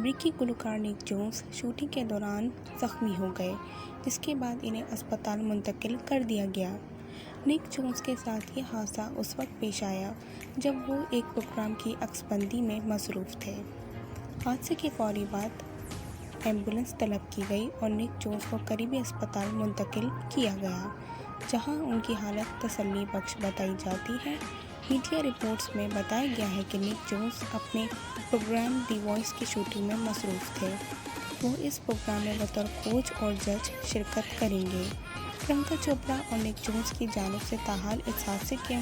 امریکی گلوکار Nick Jonas shooting کے دوران زخمی ہو گئے، جس کے بعد انہیں اسپتال منتقل کر دیا گیا۔ نک جونس کے ساتھ یہ حادثہ اس وقت پیش آیا جب وہ ایک پروگرام کی عکس بندی میں مصروف تھے۔ حادثے کے فوری بعد ایمبولینس طلب کی گئی اور نک جونس کو قریبی اسپتال منتقل کیا گیا، جہاں ان کی حالت تسلی بخش بتائی جاتی ہے۔ میڈیا رپورٹس میں بتایا گیا ہے کہ نک جونس اپنے پروگرام دی وائس کی شوٹنگ میں مصروف تھے۔ وہ اس پروگرام میں بطور کوچ اور جج شرکت کریں گے۔ پرینکا چوپڑا اور نک جونس کی جانب سے تاحال اس حادثے کے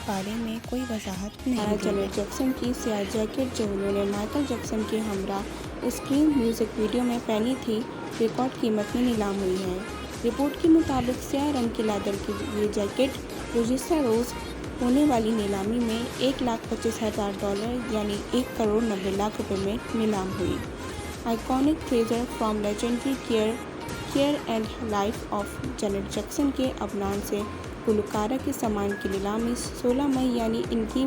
بارے میں کوئی وضاحت نہیں دی گئی۔ جنرل جیکسن کی سیاہ جیکٹ جو انہوں نے مائیکل جیکسن کے ہمراہ اسکرین میوزک ویڈیو میں پہنی تھی، ریکارڈ قیمت میں نیلام ہوئی ہے۔ رپورٹ کے مطابق سیاہ رنگ کی لیدر کی یہ جیکٹ گزشتہ روز ہونے والی نیلامی میں $1,25,000 یعنی $1,90,00,000 میں نیلام ہوئی۔ Iconic treasure from legendary care and life of general Jackson کے ابنان سے گلوکارہ کے سامان کی نیلامی 16 مئی یعنی ان کی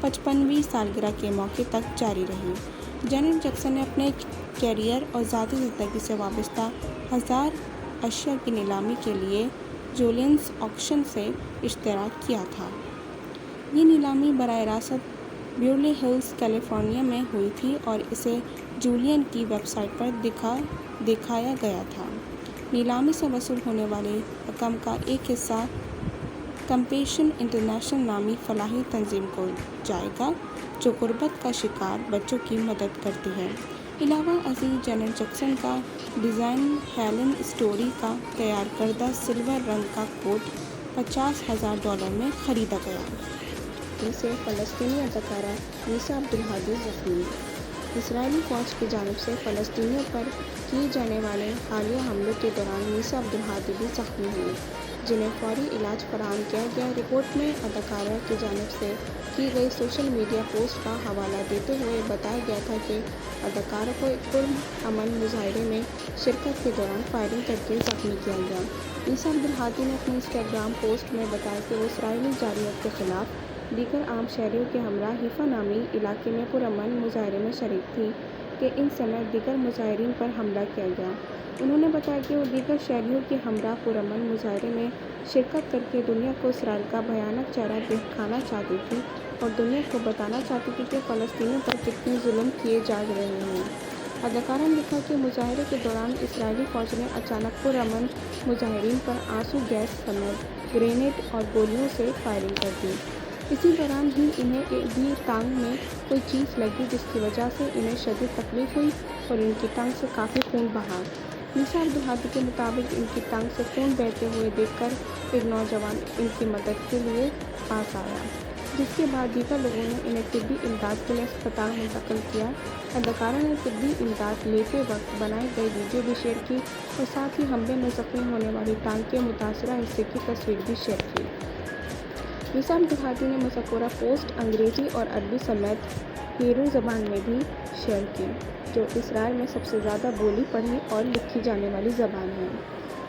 55ویں سالگرہ کے موقع تک جاری رہی۔ جنرل جیکسن نے اپنے کیریئر اور ذاتی زندگی سے وابستہ 1000 اشیاء کی نیلامی کے لیے جولینز آکشن سے اشتراک کیا تھا۔ یہ نیلامی براہ راست بیورلی ہلز، کیلیفورنیا میں ہوئی تھی اور اسے جولین کی ویب سائٹ پر دکھایا گیا تھا۔ نیلامی سے وصول ہونے والے رقم کا ایک حصہ کمپیشن انٹرنیشنل نامی فلاحی تنظیم کو جائے گا، جو غربت کا شکار بچوں کی مدد کرتی ہے۔ علاوہ ازیں، جنرل جیکسن کا ڈیزائن ہیلن اسٹوری کا تیار کردہ سلور رنگ کا کوٹ $50,000 میں خریدا گیا۔ سے فلسطینی اداکارہ نیسا عبدالہادی زخمی۔ اسرائیلی فوج کی جانب سے فلسطینیوں پر کیے جانے والے حالیہ حملوں کے دوران نیسا عبدالہادی بھی زخمی ہوئیں، جنہیں فوری علاج فراہم کیا گیا۔ رپورٹ میں اداکارہ کی جانب سے کی گئی سوشل میڈیا پوسٹ کا حوالہ دیتے ہوئے بتایا گیا تھا کہ اداکارہ کو ایک پرامن مظاہرے میں شرکت کے دوران فائرنگ کرکے زخمی کیا گیا۔ نیسا عبدالہادی نے اپنی انسٹاگرام پوسٹ میں بتایا کہ وہ اسرائیلی جارحیت کے خلاف دیگر عام شہریوں کے ہمراہ حیفا نامی علاقے میں پرامن مظاہرے میں شریک تھیں کہ ان سمیت دیگر مظاہرین پر حملہ کیا گیا۔ انہوں نے بتایا کہ وہ دیگر شہریوں کے ہمراہ پرامن مظاہرے میں شرکت کرکے دنیا کو اسرائیل کا بھیانک چہرہ دکھانا چاہتی تھی اور دنیا کو بتانا چاہتی تھی کہ فلسطینیوں پر کتنے ظلم کیے جا رہے ہیں۔ اداکارہ نے لکھا کہ مظاہرے کے دوران اسرائیلی فوج نے اچانک پرامن مظاہرین پر آنسو گیس سمیت گرینیڈ اور گولیوں سے فائرنگ کر دی۔ اسی دوران ہی انہیں بھی ٹانگ میں کوئی چیز لگی، جس کی وجہ سے انہیں شدید تکلیف ہوئی اور ان کی ٹانگ سے کافی خون بہا۔ نیسا عبدالہادی کے مطابق ان کی ٹانگ سے خون بہتے ہوئے دیکھ کر ایک نوجوان ان کی مدد کے لیے پاس آیا، جس کے بعد دیگر لوگوں نے انہیں طبی امداد کے لیے اسپتال منتقل کیا۔ اداکارہ نے طبی امداد لیتے وقت بنائی گئی ویڈیو بھی شیئر کی اور ساتھ ہی حملے میں زخمی ہونے والی ٹانگ کے متاثرہ حصے کی تصویر بھی شیئر کی۔ نیسا عبدالہادی نے مذکورہ پوسٹ انگریزی اور عربی سمیت ہیبرو زبان میں بھی شیئر کی، جو اسرائیل میں سب سے زیادہ بولی، پڑھی اور لکھی جانے والی زبان ہے۔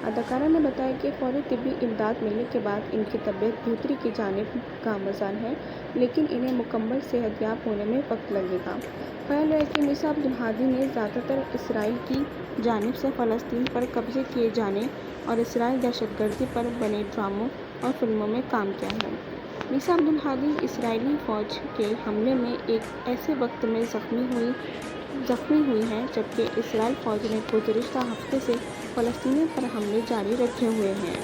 اداکارہ نے بتایا کہ فوری طبی امداد ملنے کے بعد ان کی طبیعت بہتری کی جانب گامزن ہے، لیکن انہیں مکمل صحت یاب ہونے میں وقت لگے گا۔ خیال ہے کہ نیسا عبدالہادی نے زیادہ تر اسرائیل کی جانب سے فلسطین پر قبضے کیے جانے اور اسرائیل دہشت گردی پر بنے ڈراموں اور فلموں میں کام کیا ہے۔ نیسا عبدالہادی اسرائیلی فوج کے حملے میں ایک ایسے وقت میں زخمی ہوئی ہیں جبکہ اسرائیل فوج نے گزشتہ ہفتے سے فلسطینیوں پر حملے جاری رکھے ہوئے ہیں۔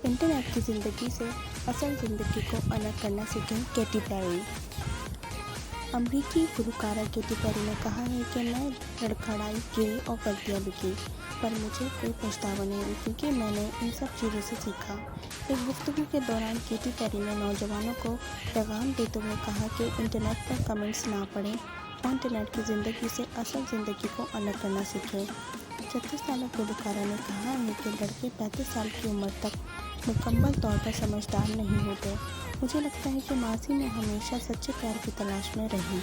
انٹرنیٹ کی زندگی سے اصل زندگی کو الگ کرنا سیکھیں کیٹی پیری۔ امریکی گلوکارہ کیٹی پیری نے کہا ہے کہ میں لڑکھڑائی، گری اور غلطیاں بھی کی، پر مجھے کوئی پچھتاوا نہیں ہے کیونکہ میں نے ان سب چیزوں سے سیکھا۔ ایک گفتگو کے دوران کیٹی پیری نے نوجوانوں کو پیغام دیتے ہوئے کہا کہ انٹرنیٹ پر کمنٹس نہ پڑھیں اور انٹرنیٹ کی زندگی سے اصل زندگی کو الگ کرنا سیکھیں۔ 36 سالہ گلوکارہ نے کہا ہے کہ لڑکے 35 سال کی عمر تک مکمل طور پر سمجھدار نہیں ہوتے۔ مجھے لگتا ہے کہ ماضی میں ہمیشہ سچے پیار کی تلاش میں رہی۔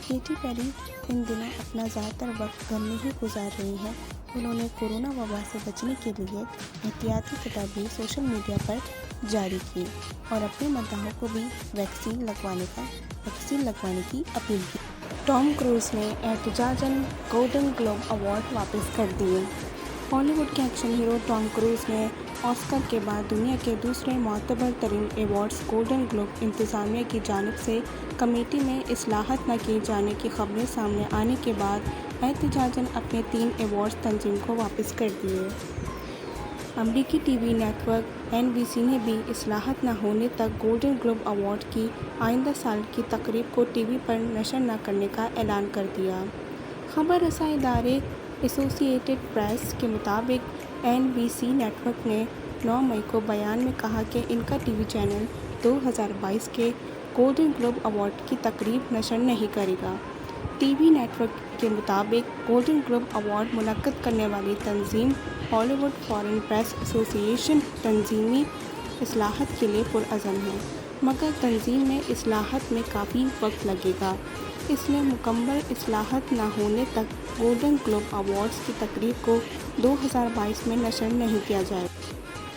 کیٹی پیری ان دنوں اپنا زیادہ تر وقت گھر میں ہی گزار رہی ہیں۔ انہوں نے کورونا وبا سے بچنے کے لیے احتیاطی تدابیر سوشل میڈیا پر جاری کی اور اپنے مداحوں کو بھی ویکسین لگوانے کی اپیل کی۔ ٹام کروز نے احتجاجاً گولڈن گلوب ایوارڈ واپس کر دیے۔ ہالی ووڈ کے ایکشن ہیرو ٹام کروز نے آسکر کے بعد دنیا کے دوسرے معتبر ترین ایوارڈز گولڈن گلوب انتظامیہ کی جانب سے کمیٹی میں اصلاحات نہ کیے جانے کی خبریں سامنے آنے کے بعد احتجاجاً اپنے 3 ایوارڈز تنظیم کو واپس کر دیے۔ امریکی TV network NBC نے بھی اصلاحات نہ ہونے تک گولڈن گلوب ایوارڈ کی آئندہ سال کی تقریب کو ٹی وی پر نشر نہ کرنے کا اعلان کر دیا۔ خبر رساں ادارے ایسوسی ایٹڈ پریس کے مطابق NBC نیٹ ورک نے 9 مئی کو بیان میں کہا کہ ان کا ٹی وی چینل 2022 کے گولڈن گلوب ایوارڈ کی تقریب نشر نہیں کرے گا۔ ٹی وی نیٹ ورک کے مطابق گولڈن گلوب ایوارڈ منعقد کرنے والی تنظیم ہالی ووڈ فارن پریس ایسوسی ایشن تنظیمی اصلاحات کے لیے پرعزم ہے، مگر تنظیم میں اصلاحات میں کافی وقت لگے گا، اس لیے مکمل اصلاحات نہ ہونے تک گولڈن گلوب ایوارڈز کی تقریب کو 2022 میں نشر نہیں کیا جائے گا۔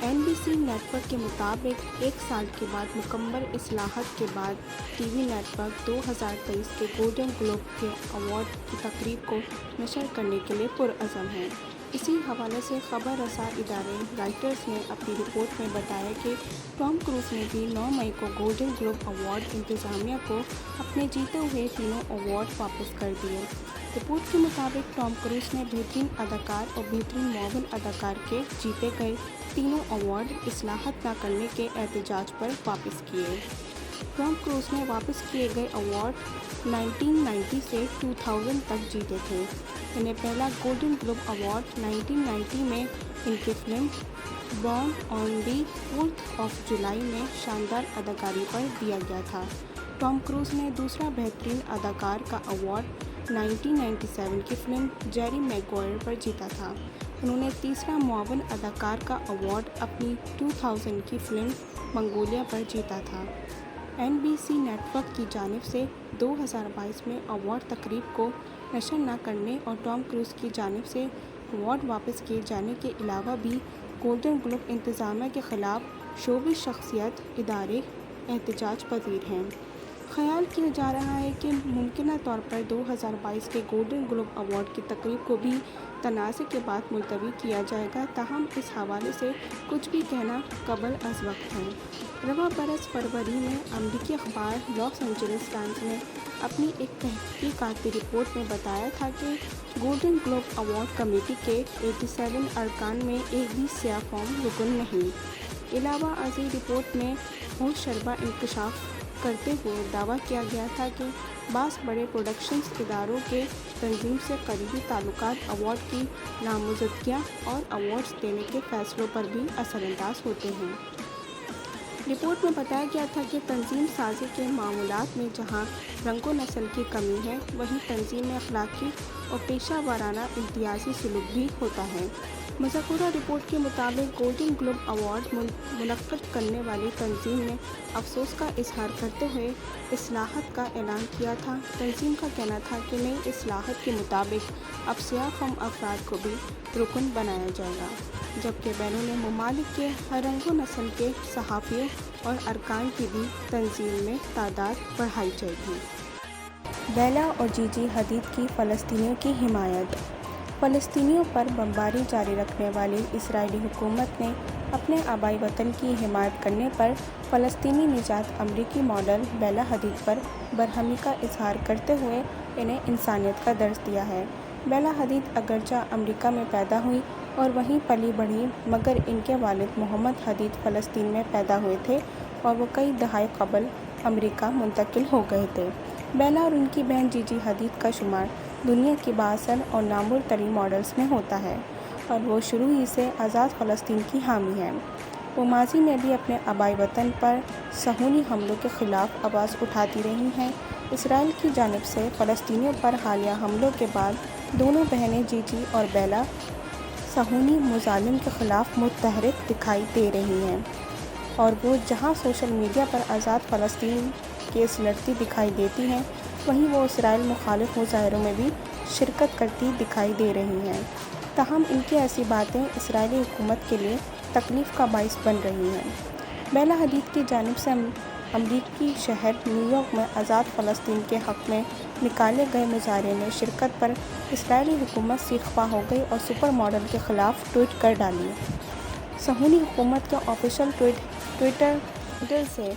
NBC نیٹ ورک کے مطابق 1 سال کے بعد مکمل اصلاحات کے بعد ٹی وی نیٹ ورک 2023 کے گولڈن گلوب کے ایوارڈ کی تقریب کو نشر کرنے کے لیے پرعزم ہے۔ اسی حوالے سے خبر رساں ادارے رائٹرز نے اپنی رپورٹ میں بتایا کہ ٹام کروز نے بھی 9 مئی کو گولڈن گلوب ایوارڈ انتظامیہ کو اپنے جیتے ہوئے تینوں ایوارڈ واپس کر دیے۔ رپورٹ کے مطابق ٹام کروز نے بہترین اداکار اور بہترین معاون اداکار کے جیتے گئے تینوں ایوارڈ اصلاحات نہ کرنے کے احتجاج پر واپس کیے۔ ٹام کروز نے واپس کیے گئے ایوارڈ 1990 سے 2000 تک جیتے تھے۔ انہیں پہلا گولڈن گلوب ایوارڈ 1990 میں ان کی film born on the 4th of July میں شاندار اداکاری پر دیا گیا تھا۔ ٹام کروز نے دوسرا بہترین اداکار کا ایوارڈ 1997 کی فلم جیری میگوائر پر جیتا تھا۔ انہوں نے تیسرا معاون اداکار کا ایوارڈ اپنی 2000 کی فلم منگولیا پر جیتا تھا۔ NBC نیٹ ورک کی جانب سے 2022 میں ایوارڈ تقریب کو نشر نہ کرنے اور ٹام کروز کی جانب سے ایوارڈ واپس کیے جانے کے علاوہ بھی گولڈن گلوب انتظامیہ کے خلاف شوبز شخصیت ادارے احتجاج پذیر ہیں۔ خیال کیا جا رہا ہے کہ ممکنہ طور پر 2022 کے گولڈن گلوب ایوارڈ کی تقریب کو بھی تنازع کے بعد ملتوی کیا جائے گا، تاہم اس حوالے سے کچھ بھی کہنا قبل از وقت ہے۔ رواں برس فروری میں امریکی اخبار لاس اینجلس ٹائمز نے اپنی ایک تحقیقاتی رپورٹ میں بتایا تھا کہ گولڈن گلوب ایوارڈ کمیٹی کے 87 ارکان میں ایک بھی سیاہ فام رکن نہیں۔ علاوہ ازیں رپورٹ میں ہوش شربہ انکشاف کرتے ہوئے دعویٰ کیا گیا تھا کہ بعض بڑے پروڈکشنز اداروں کے تنظیم سے قریبی تعلقات ایوارڈ کی نامزدگیاں اور ایوارڈز دینے کے فیصلوں پر بھی اثر انداز ہوتے ہیں۔ رپورٹ میں بتایا گیا تھا کہ تنظیم سازی کے معاملات میں جہاں رنگ و نسل کی کمی ہے، وہیں تنظیم میں اخلاقی اور پیشہ ورانہ امتیازی سلوک بھی ہوتا ہے۔ مذکورہ رپورٹ کے مطابق گولڈن گلوب ایوارڈ منعقد کرنے والی تنظیم نے افسوس کا اظہار کرتے ہوئے اصلاحات کا اعلان کیا تھا۔ تنظیم کا کہنا تھا کہ نئی اصلاحات کے مطابق اب سیاہ فام افراد کو بھی رکن بنایا جائے گا، جبکہ بیرون ممالک کے ہر رنگ و نسل کے صحافیوں اور ارکان کی بھی تنظیم میں تعداد بڑھائی جائے گی۔ بیلا اور جیجی حدید کی فلسطینیوں کی حمایت۔ فلسطینیوں پر بمباری جاری رکھنے والی اسرائیلی حکومت نے اپنے آبائی وطن کی حمایت کرنے پر فلسطینی نژاد امریکی ماڈل بیلا حدید پر برہمی کا اظہار کرتے ہوئے انہیں انسانیت کا درس دیا ہے۔ بیلا حدید اگرچہ امریکہ میں پیدا ہوئی اور وہیں پلی بڑھی، مگر ان کے والد محمد حدید فلسطین میں پیدا ہوئے تھے اور وہ کئی دہائیں قبل امریکہ منتقل ہو گئے تھے۔ بیلا اور ان کی بہن جیجی حدید کا شمار دنیا کی بااثر اور نامور ترین ماڈلز میں ہوتا ہے اور وہ شروع ہی سے آزاد فلسطین کی حامی ہیں۔ وہ ماضی میں بھی اپنے آبائی وطن پر صہیونی حملوں کے خلاف آواز اٹھاتی رہی ہیں۔ اسرائیل کی جانب سے فلسطینیوں پر حالیہ حملوں کے بعد دونوں بہنیں جیجی اور بیلا صہیونی مظالم کے خلاف متحرک دکھائی دے رہی ہیں، اور وہ جہاں سوشل میڈیا پر آزاد فلسطین کیس لڑتی دکھائی دیتی ہیں، وہیں وہ اسرائیل مخالف مظاہروں میں بھی شرکت کرتی دکھائی دے رہی ہیں۔ تاہم ان کی ایسی باتیں اسرائیلی حکومت کے لیے تکلیف کا باعث بن رہی ہیں۔ بیلا حدید کی جانب سے امریکی شہر نیو یارک میں آزاد فلسطین کے حق میں نکالے گئے مظاہرے میں شرکت پر اسرائیلی حکومت سیخ پا ہو گئی اور سپر ماڈل کے خلاف ٹویٹ کر ڈالی۔ صہیونی حکومت کے آفیشیل ٹویٹر ہینڈل سے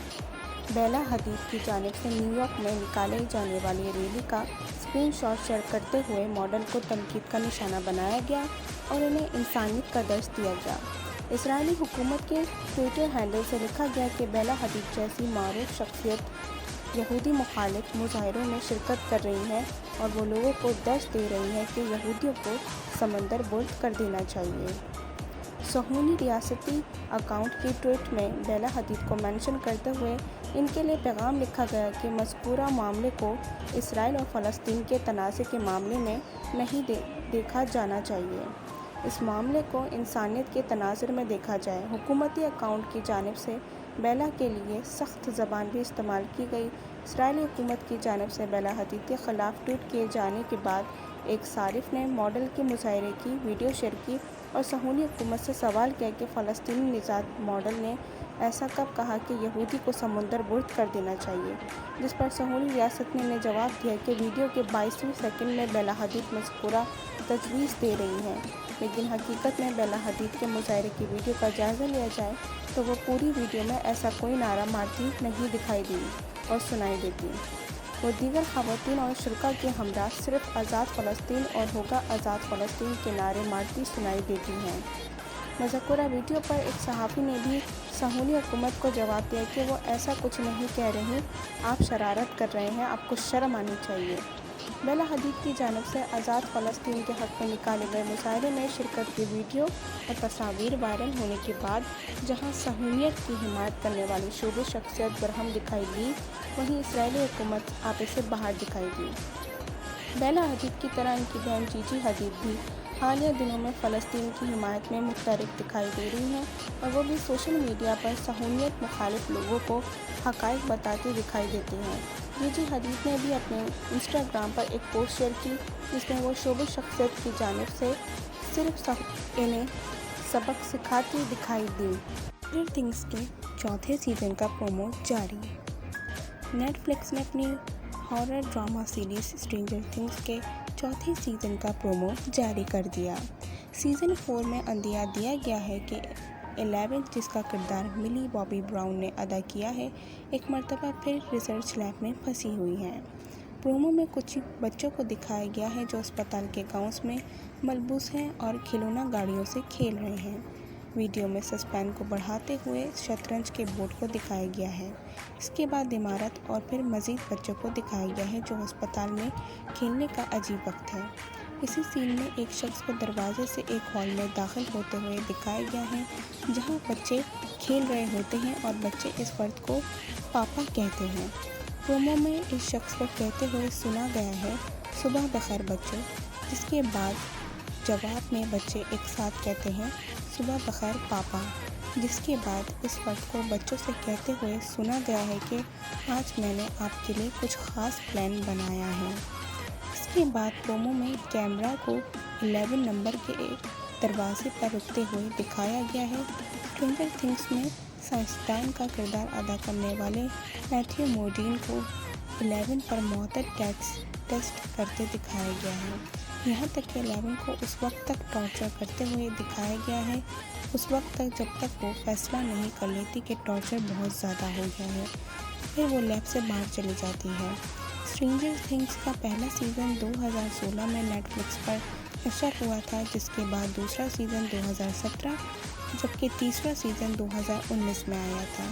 بیلا حدید کی جانب سے نیو یارک میں نکالی جانے والی ریلی کا اسکرین شاٹ شیئر کرتے ہوئے ماڈل کو تنقید کا نشانہ بنایا گیا اور انہیں انسانیت کا درس دیا گیا۔ اسرائیلی حکومت کے ٹویٹر ہینڈل سے لکھا گیا کہ بیلا حدید جیسی معروف شخصیت یہودی مخالف مظاہروں میں شرکت کر رہی ہے اور وہ لوگوں کو درس دے رہی ہے کہ یہودیوں کو سمندر برد کر دینا چاہیے۔ صہیونی ریاستی اکاؤنٹ کی ٹویٹ میں بیلا حدید کو مینشن کرتے ہوئے ان کے لیے پیغام لکھا گیا کہ مذکورہ معاملے کو اسرائیل اور فلسطین کے تنازع کے معاملے میں نہیں دیکھا جانا چاہیے۔ اس معاملے کو انسانیت کے تناظر میں دیکھا جائے۔ حکومتی اکاؤنٹ کی جانب سے بیلا کے لیے سخت زبان بھی استعمال کی گئی۔ اسرائیلی حکومت کی جانب سے بیلا حدید کے خلاف ٹویٹ کیے جانے کے بعد ایک صارف نے ماڈل کے مظاہرے کی ویڈیو شیئر کی اور صہیونی حکومت سے سوال کیا کہ فلسطینی نژاد ماڈل نے ایسا کب کہا کہ یہودی کو سمندر برد کر دینا چاہیے، جس پر صہیونی ریاست نے جواب دیا کہ ویڈیو کے 22ویں سیکنڈ میں بیلا حدید مذکورہ تجویز دے رہی ہیں، لیکن حقیقت میں بیلا حدید کے مظاہرے کی ویڈیو کا جائزہ لیا جائے تو وہ پوری ویڈیو میں ایسا کوئی نعرہ مارتی نہیں دکھائی دی اور سنائی دیتی۔ وہ دیگر خواتین اور شرکاء کے ہمراہ صرف آزاد فلسطین اور ہوگا آزاد فلسطین کے نعرے مارتی سنائی دیتی ہیں۔ مذکورہ ویڈیو پر ایک صحافی نے بھی صہیونی حکومت کو جواب دیا کہ وہ ایسا کچھ نہیں کہہ رہی، آپ شرارت کر رہے ہیں، آپ کو شرم آنی چاہیے۔ بیلا حدید کی جانب سے آزاد فلسطین کے حق میں نکالے گئے مظاہرے میں شرکت کی ویڈیو اور تصاویر وائرل ہونے کے بعد جہاں صہیونیت کی حمایت کرنے والی شعبے شخصیت برہم دکھائی دی، وہیں اسرائیلی حکومت آپے سے باہر دکھائی دی۔ بیلا حدید کی طرح ان کی بہن جیجی حدید بھی حالیہ دنوں میں فلسطین کی حمایت میں متحرک دکھائی دے رہی ہیں اور وہ بھی سوشل میڈیا پر صہیونیت مخالف لوگوں کو حقائق بتاتی دکھائی دیتی ہیں۔ جیجی حدید نے بھی اپنے انسٹاگرام پر ایک پوسٹ شیئر کی جس میں وہ شعبے شخصیت کی جانب سے صرف انہیں سبق سکھاتی دکھائی دیں۔ اسٹرینجر تھنگس کے چوتھے سیزن کا پرومو جاری۔ نیٹ فلکس نے اپنی horror drama series stranger things کے چوتھے سیزن کا پرومو جاری کر دیا۔ سیزن 4 میں اندیا دیا گیا ہے کہ 11 جس کا کردار ملی بابی براؤن نے ادا کیا ہے، ایک مرتبہ پھر ریسرچ لیب میں پھنسی ہوئی ہیں۔ پرومو میں کچھ بچوں کو دکھایا گیا ہے جو اسپتال کے گاؤنز میں ملبوس ہیں اور کھلونا گاڑیوں سے کھیل رہے ہیں۔ ویڈیو میں سسپینس کو بڑھاتے ہوئے شطرنج کے بورڈ کو دکھایا گیا ہے۔ اس کے بعد عمارت اور پھر مزید بچوں کو دکھایا گیا ہے جو اسپتال میں کھیلنے کا عجیب وقت ہے۔ اسی سین میں ایک شخص کو دروازے سے ایک ہال میں داخل ہوتے ہوئے دکھایا گیا ہے جہاں بچے کھیل رہے ہوتے ہیں اور بچے اس فرد کو پاپا کہتے ہیں۔ پرومو میں اس شخص کو کہتے ہوئے سنا گیا ہے، صبح بخیر بچوں، جس کے بعد جواب میں بچے ایک ساتھ کہتے ہیں، صبح بخیر پاپا، جس کے بعد اس فرد کو بچوں سے کہتے ہوئے سنا گیا ہے کہ آج میں نے آپ کے لیے کچھ خاص پلان بنایا ہے۔ اس کے بعد پرومو میں کیمرہ کو 11 نمبر کے دروازے پر رکتے ہوئے دکھایا گیا ہے۔ اسٹرینجر تھنگس میں سائنسدان کا کردار ادا کرنے والے میتھیو موڈین کو 11 پر معطل ٹیسٹ کرتے دکھایا گیا ہے۔ یہاں تک کہ 11 کو اس وقت تک ٹارچر کرتے ہوئے دکھایا گیا ہے، اس وقت تک جب تک وہ فیصلہ نہیں کر لیتی کہ ٹارچر بہت زیادہ ہو گیا ہے، پھر وہ لیب سے باہر چلی جاتی ہے۔ اسٹرینجر تھنگس کا پہلا سیزن 2016 میں نیٹ فلکس پر نشر ہوا تھا، جس کے بعد دوسرا سیزن 2017 جبکہ تیسرا سیزن 2019 میں آیا تھا۔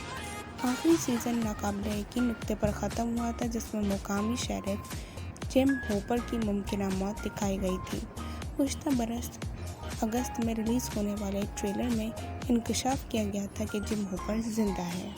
آخری سیزن ناقابل یقین نقطے پر ختم ہوا تھا جس میں مقامی شیرف جم ہوپر کی ممکنہ موت دکھائی گئی تھی۔ گزشتہ برس اگست میں ریلیز ہونے والے ٹریلر میں انکشاف کیا گیا تھا کہ جم ہوپر زندہ ہے۔